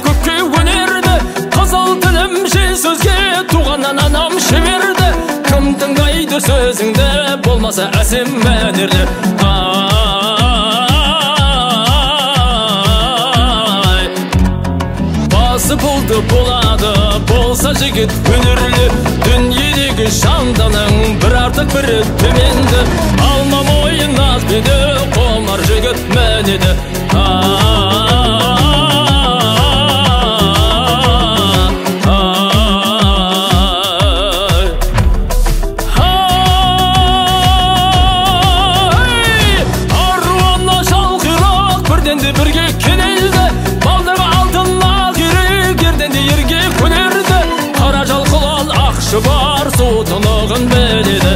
көкке өнерді, қызыл тілім жел сөзге туғаннан анам шеберді. Кім тыңдайды сөзіңді, болмаса әсем мәнерлі. Басы болды болады, болса жігіт өнерлі. Дүниедегі шамданың бір артық бірі төменді. Алма мойын наз беді, қомар жігіт мәнеді. Аруана шалқирақ бірденде бірге кенелді. Балдағы алтынна керек ерденде ерге көнерді. Қара жалқылан ақшы бар, су тұнығын біледі.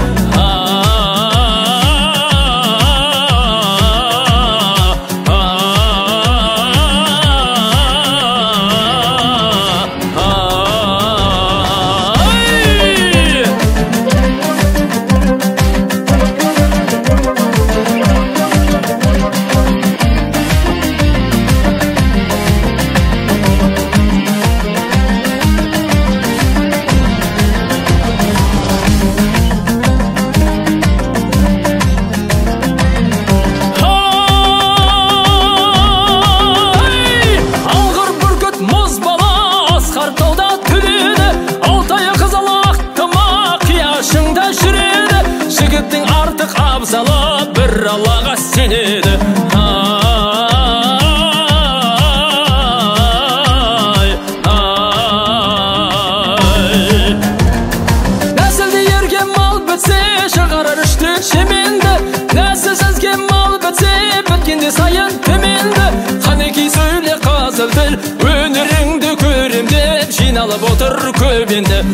Жігіттің артық абзалы бір Аллаға сенеді. Нәсілді ерге мал бітсе, шығарар үшті шеменді. Нәсілсізге мал бітсе, біткенде сайын төменді. Қанекей сөйле қызыл тіл, өнеріңді көрем деп жиналып отыр көбенді.